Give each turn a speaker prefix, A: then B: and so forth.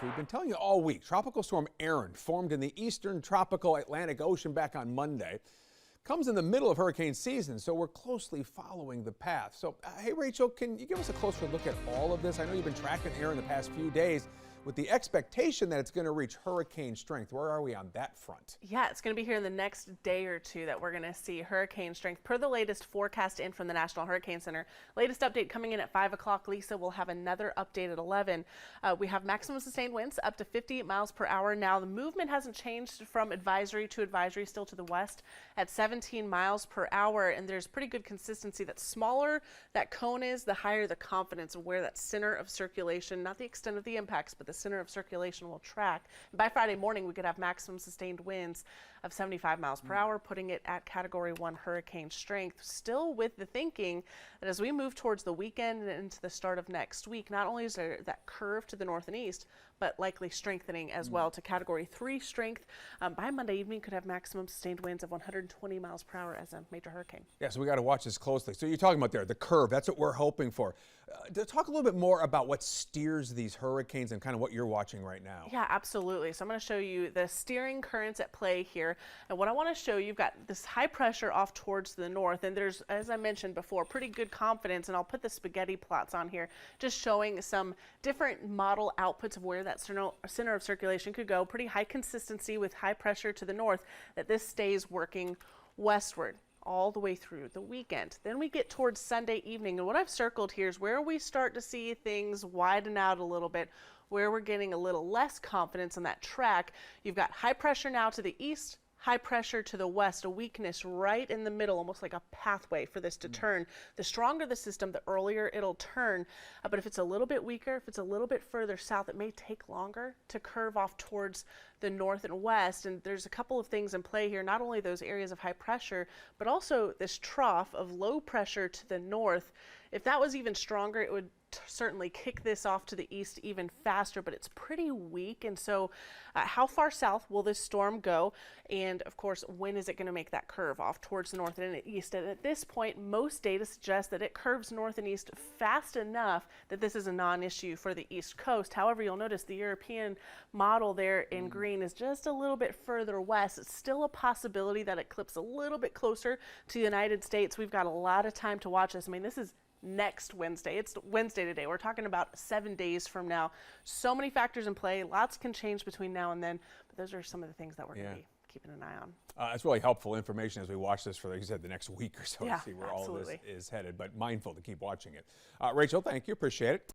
A: We've been telling you all week, Tropical Storm Erin formed in the eastern tropical Atlantic Ocean back on Monday. Comes in the middle of hurricane season, so we're closely following the path. So, hey, Rachel, can you give us a closer look at all of this? I know you've been tracking Erin the past few days with the expectation that it's going to reach hurricane strength. Where are we on that front?
B: Yeah, it's going to be here in the next day or two that we're going to see hurricane strength per the latest forecast in from the National Hurricane Center. Latest update coming in at 5 o'clock. Lisa will have another update at 11. We have maximum sustained winds up to 50 miles per hour. Now, the movement hasn't changed from advisory to advisory, still to the west at 17 miles per hour. And there's pretty good consistency. The smaller that cone is, the higher the confidence of where that center of circulation, not the extent of the impacts, but the center of circulation will track. And by Friday morning, we could have maximum sustained winds of 75 miles per hour, putting it at Category 1 hurricane strength. Still with the thinking that as we move towards the weekend and into the start of next week, not only is there that curve to the north and east, but likely strengthening as well to Category 3 strength. By Monday evening, could have maximum sustained winds of 120 miles per hour as a major hurricane.
A: Yeah, so we got to watch this closely. So you're talking about there, the curve, that's what we're hoping for. Talk a little bit more about what steers these hurricanes and kind of what you're watching right now.
B: Yeah, absolutely. So I'm going to show you the steering currents at play here. And what I want to show you, you've got this high pressure off towards the north. And there's, as I mentioned before, pretty good confidence. And I'll put the spaghetti plots on here, just showing some different model outputs of where that center of circulation could go. Pretty high consistency with high pressure to the north, that this stays working westward all the way through the weekend. Then we get towards Sunday evening, and what I've circled here is where we start to see things widen out a little bit, where we're getting a little less confidence on that track. You've got high pressure now to the east, high pressure to the west, a weakness right in the middle, almost like a pathway for this to turn. The stronger the system, the earlier it'll turn. But if it's a little bit weaker, if it's a little bit further south, it may take longer to curve off towards the north and west. And there's a couple of things in play here, not only those areas of high pressure, but also this trough of low pressure to the north. If that was even stronger, it would certainly kick this off to the east even faster, but it's pretty weak. And so how far south will this storm go? And of course, when is it going to make that curve off towards the north and east? And at this point, most data suggests that it curves north and east fast enough that this is a non-issue for the East Coast. However, you'll notice the European model there in green is just a little bit further west. It's still a possibility that it clips a little bit closer to the United States. We've got a lot of time to watch this. I mean, this is next Wednesday. It's Wednesday today. We're talking about 7 days from now. So many factors in play. Lots can change between now and then, but those are some of the things that we're going to be keeping an eye on.
A: It's really helpful information as we watch this for, like you said, the next week or so to see where
B: absolutely.
A: all of this is headed, but mindful to keep watching it. Rachel, thank you. Appreciate it.